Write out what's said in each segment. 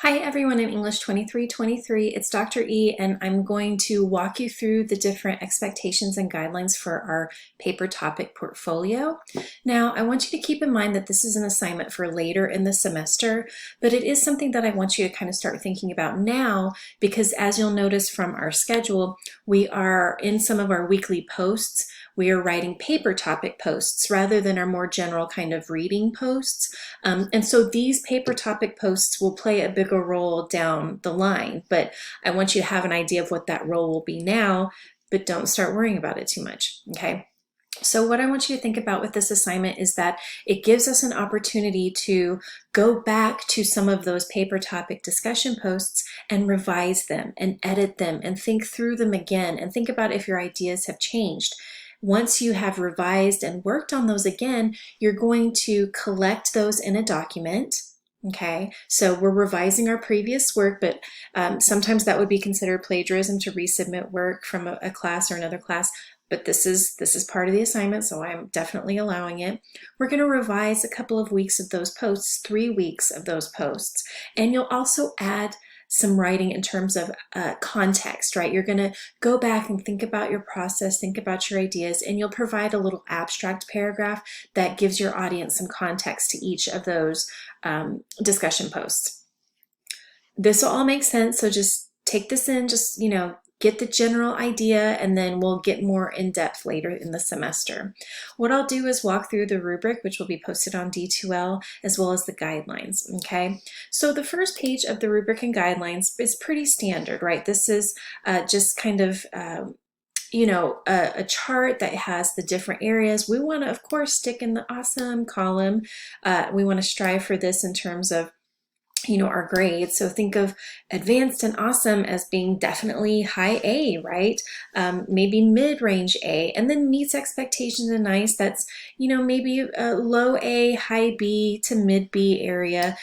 Hi everyone in English 2323, it's Dr. E and I'm going to walk you through the different expectations and guidelines for our paper topic portfolio. Now I want you to keep in mind that this is an assignment for later in the semester, but it is something that I want you to kind of start thinking about now because as you'll notice from our schedule, we are in some of our weekly posts, we are writing paper topic posts rather than our more general kind of reading posts. And so these paper topic posts will play a bigger role down the line, but I want you to have an idea of what that role will be now, but don't start worrying about it too much, okay? So what I want you to think about with this assignment is that it gives us an opportunity to go back to some of those paper topic discussion posts and revise them and edit them and think through them again and think about if your ideas have changed. Once you have revised and worked on those again, you're going to collect those in a document. Okay, so we're revising our previous work, but sometimes that would be considered plagiarism to resubmit work from a class or another class. But this is part of the assignment, so I'm definitely allowing it. We're going to revise a couple of weeks of those posts, 3 weeks of those posts, and you'll also add some writing in terms of context, right? You're going to go back and think about your process, think about your ideas, and you'll provide a little abstract paragraph that gives your audience some context to each of those discussion posts. This will all make sense, so just take this in, just, get the general idea, and then we'll get more in depth later in the semester. What I'll do is walk through the rubric, which will be posted on D2L, as well as the guidelines, okay? So the first page of the rubric and guidelines is pretty standard, right? This is just kind of a chart that has the different areas. We want to, of course, stick in the awesome column. We want to strive for this in terms of our grades. So think of advanced and awesome as being definitely high A, right? Maybe mid-range A, and then meets expectations and nice. That's, maybe a low A, high B to mid B area.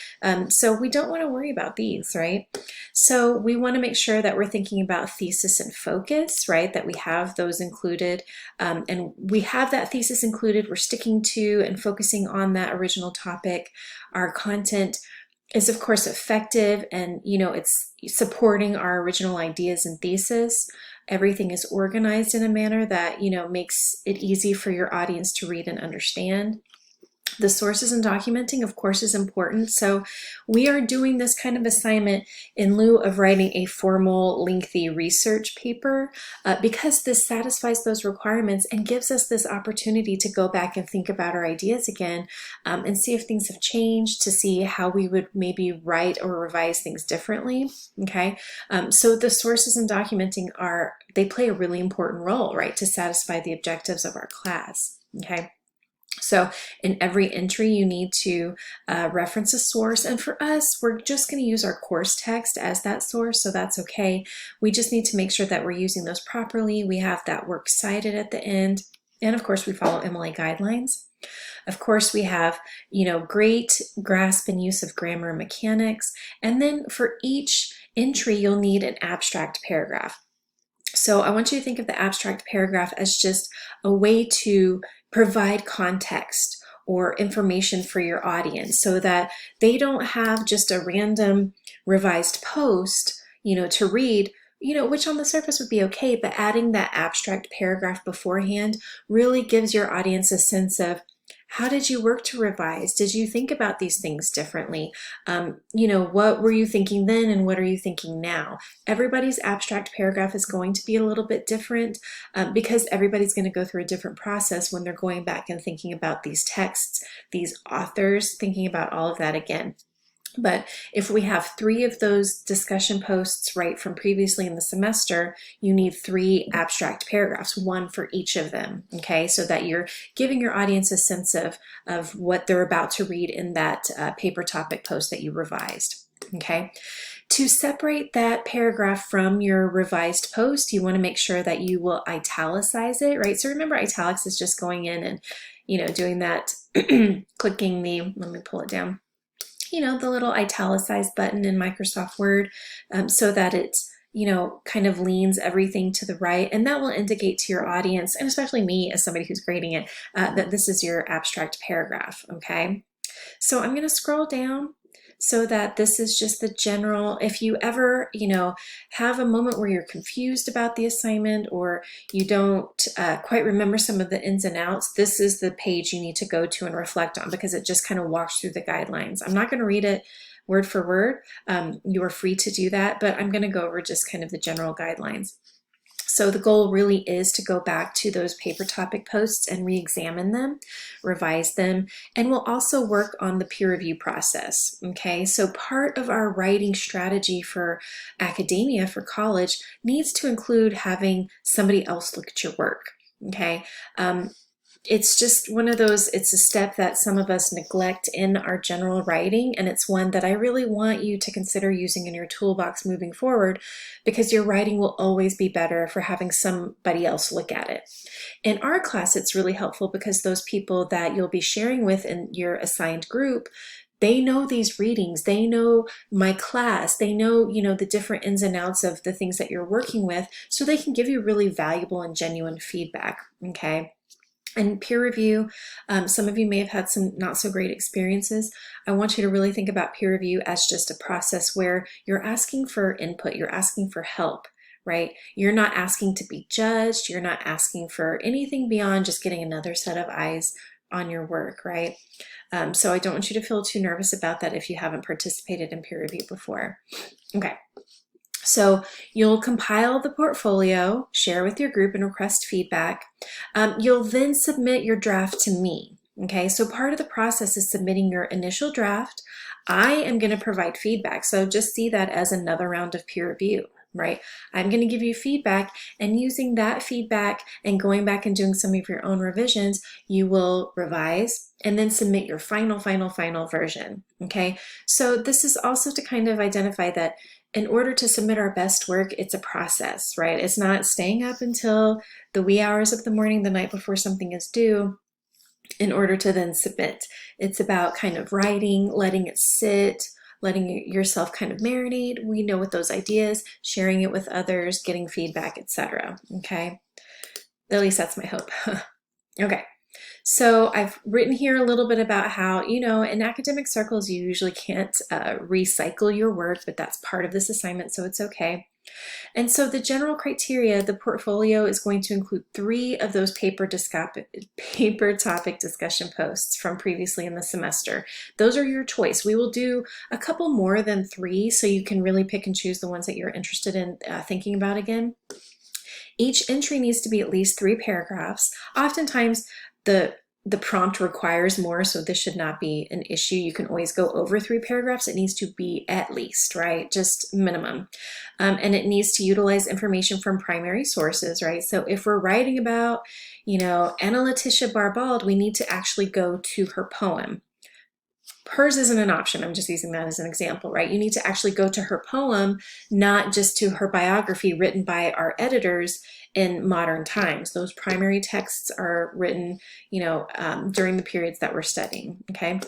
So we don't want to worry about these, right? So we want to make sure that we're thinking about thesis and focus, right? That we have those included, and we have that thesis included. We're sticking to and focusing on that original topic. Our content is of course effective and it's supporting our original ideas and thesis. Everything is organized in a manner that makes it easy for your audience to read and understand. The sources and documenting, of course, is important. So we are doing this kind of assignment in lieu of writing a formal, lengthy research paper because this satisfies those requirements and gives us this opportunity to go back and think about our ideas again and see if things have changed, to see how we would maybe write or revise things differently, okay? So the sources and documenting they play a really important role, right, to satisfy the objectives of our class, okay? So in every entry, you need to reference a source. And for us, we're just going to use our course text as that source, so that's okay. We just need to make sure that we're using those properly. We have that works cited at the end. And of course, we follow MLA guidelines. Of course, we have, great grasp and use of grammar and mechanics. And then for each entry, you'll need an abstract paragraph. So I want you to think of the abstract paragraph as just a way to provide context or information for your audience so that they don't have just a random revised post, to read, which on the surface would be okay, but adding that abstract paragraph beforehand really gives your audience a sense of, how did you work to revise? Did you think about these things differently? What were you thinking then and what are you thinking now? Everybody's abstract paragraph is going to be a little bit different because everybody's going to go through a different process when they're going back and thinking about these texts, these authors, thinking about all of that again. But if we have 3 of those discussion posts right from previously in the semester, you need 3 abstract paragraphs, 1 for each of them, okay? So that you're giving your audience a sense of what they're about to read in that paper topic post that you revised, okay? To separate that paragraph from your revised post, you want to make sure that you will italicize it, right? So remember, italics is just going in and, doing that, clicking let me pull it down, the little italicized button in Microsoft Word so that it's, kind of leans everything to the right. And that will indicate to your audience, and especially me as somebody who's grading it, that this is your abstract paragraph, okay? So I'm going to scroll down so that this is just the general, if you ever, have a moment where you're confused about the assignment or you don't quite remember some of the ins and outs, this is the page you need to go to and reflect on, because it just kind of walks through the guidelines. I'm not going to read it word for word. You are free to do that, but I'm going to go over just kind of the general guidelines. So the goal really is to go back to those paper topic posts and re-examine them, revise them, and we'll also work on the peer review process, okay? So part of our writing strategy for academia, for college, needs to include having somebody else look at your work, okay? It's just one of those, it's a step that some of us neglect in our general writing, and it's one that I really want you to consider using in your toolbox moving forward, because your writing will always be better for having somebody else look at it. In our class, it's really helpful because those people that you'll be sharing with in your assigned group, they know these readings, they know my class, they know, the different ins and outs of the things that you're working with, so they can give you really valuable and genuine feedback, okay? And peer review, some of you may have had some not so great experiences. I want you to really think about peer review as just a process where you're asking for input, you're asking for help, right? You're not asking to be judged, you're not asking for anything beyond just getting another set of eyes on your work, right? So I don't want you to feel too nervous about that if you haven't participated in peer review before. Okay. So you'll compile the portfolio, share with your group, and request feedback. You'll then submit your draft to me. Okay, so part of the process is submitting your initial draft. I am going to provide feedback, so just see that as another round of peer review, right? I'm going to give you feedback, and using that feedback and going back and doing some of your own revisions, you will revise and then submit your final version, okay? So this is also to kind of identify that in order to submit our best work, it's a process, right? It's not staying up until the wee hours of the morning, the night before something is due, in order to then submit. It's about kind of writing, letting it sit, letting yourself kind of marinate, we know with those ideas, sharing it with others, getting feedback, etc. Okay? At least that's my hope. Okay. So I've written here a little bit about how, in academic circles, you usually can't recycle your work, but that's part of this assignment, so it's okay. And so the general criteria, the portfolio is going to include 3 of those paper topic discussion posts from previously in the semester. Those are your choice. We will do a couple more than 3, so you can really pick and choose the ones that you're interested in thinking about again. Each entry needs to be at least 3 paragraphs. Oftentimes, the prompt requires more, so this should not be an issue. You can always go over 3 paragraphs. It needs to be at least, right? Just minimum. And it needs to utilize information from primary sources, right? So if we're writing about, Anna Letitia Barbald, we need to actually go to her poem. Hers isn't an option. I'm just using that as an example, right? You need to actually go to her poem, not just to her biography written by our editors in modern times. Those primary texts are written, during the periods that we're studying, okay?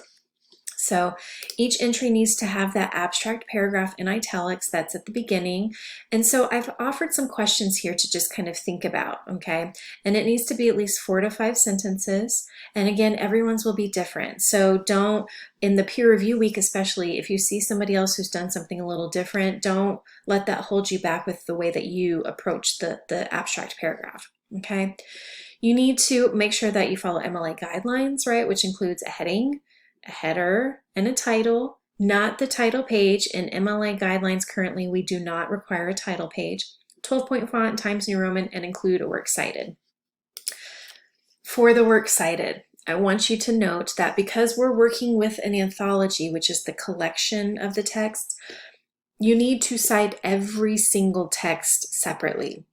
So each entry needs to have that abstract paragraph in italics that's at the beginning. And so I've offered some questions here to just kind of think about, okay? And it needs to be at least 4 to 5 sentences. And again, everyone's will be different. So don't, in the peer review week especially, if you see somebody else who's done something a little different, don't let that hold you back with the way that you approach the abstract paragraph, okay? You need to make sure that you follow MLA guidelines, right? Which includes a heading, a header, and a title, not the title page. In MLA guidelines currently, we do not require a title page. 12-point font, Times New Roman, and include a works cited. For the works cited, I want you to note that because we're working with an anthology, which is the collection of the texts, you need to cite every single text separately.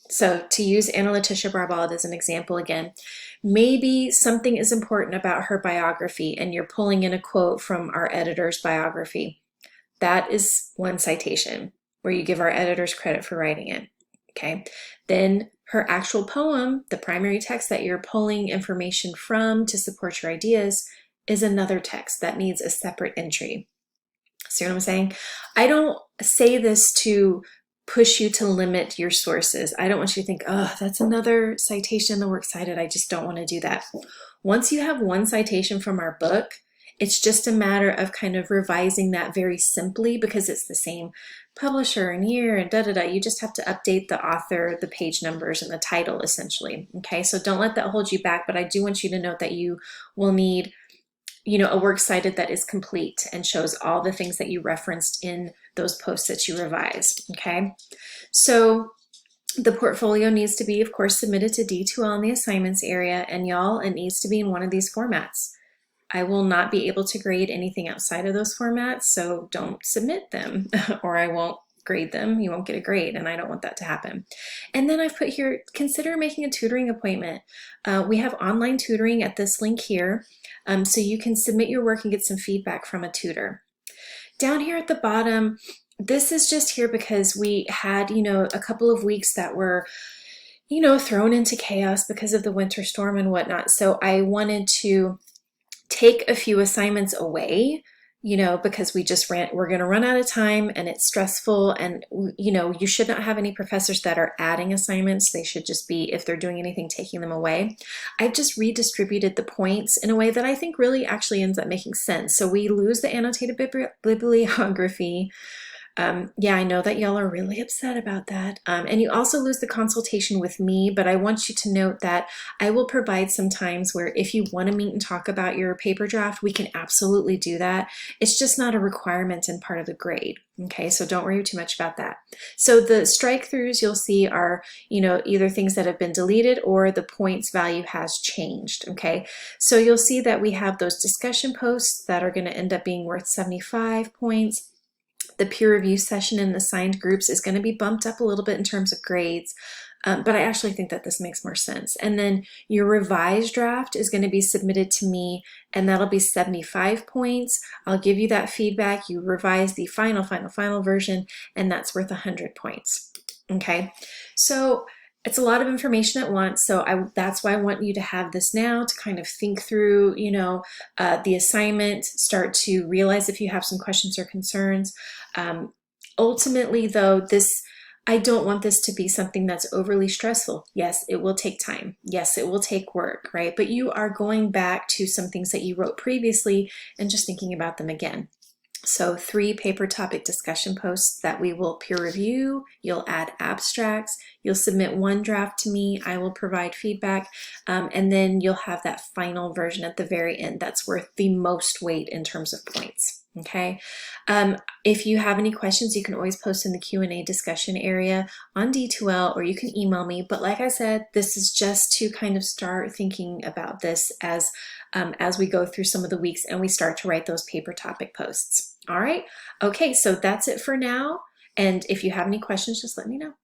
So to use Anna Letitia Barbald as an example again, maybe something is important about her biography and you're pulling in a quote from our editor's biography. That is one citation where you give our editors credit for writing it, okay? Then her actual poem, the primary text that you're pulling information from to support your ideas, is another text that needs a separate entry. See what I'm saying? I don't say this to push you to limit your sources. I don't want you to think, oh, that's another citation in the works cited. I just don't want to do that. Once you have one citation from our book, It's just a matter of kind of revising that very simply because it's the same publisher and year and da-da-da. You just have to update the author, the page numbers, and the title essentially. Okay, so don't let that hold you back, but I do want you to note that you will need a works cited that is complete and shows all the things that you referenced in those posts that you revised. Okay, so the portfolio needs to be, of course, submitted to D2L in the assignments area, and y'all, it needs to be in one of these formats. I will not be able to grade anything outside of those formats, so don't submit them or I won't grade them. You won't get a grade, and I don't want that to happen. And then I've put here, consider making a tutoring appointment. We have online tutoring at this link here, so you can submit your work and get some feedback from a tutor. Down here at the bottom, this is just here because we had, a couple of weeks that were, thrown into chaos because of the winter storm and whatnot. So I wanted to take a few assignments away, because we're going to run out of time and it's stressful, and you should not have any professors that are adding assignments. They should just be, if they're doing anything, taking them away. I've just redistributed the points in a way that I think really actually ends up making sense. So we lose the annotated bibliography. Yeah, I know that y'all are really upset about that. And you also lose the consultation with me, but I want you to note that I will provide some times where if you want to meet and talk about your paper draft, we can absolutely do that. It's just not a requirement and part of the grade. Okay, so don't worry too much about that. So the strike throughs you'll see are, either things that have been deleted or the points value has changed. Okay, so you'll see that we have those discussion posts that are going to end up being worth 75 points. The peer review session in the assigned groups is going to be bumped up a little bit in terms of grades, but I actually think that this makes more sense. And then your revised draft is going to be submitted to me, and that'll be 75 points. I'll give you that feedback. You revise the final version, and that's worth 100 points. Okay, so it's a lot of information at once, so that's why I want you to have this now to kind of think through, the assignment, start to realize if you have some questions or concerns. Ultimately, though, I don't want this to be something that's overly stressful. Yes, it will take time. Yes, it will take work, right? But you are going back to some things that you wrote previously and just thinking about them again. So 3 paper topic discussion posts that we will peer review. You'll add abstracts. You'll submit 1 draft to me. I will provide feedback. And then you'll have that final version at the very end that's worth the most weight in terms of points. Okay. If you have any questions, you can always post in the Q&A discussion area on D2L, or you can email me. But like I said, this is just to kind of start thinking about this as we go through some of the weeks and we start to write those paper topic posts. All right. Okay. So that's it for now. And if you have any questions, just let me know.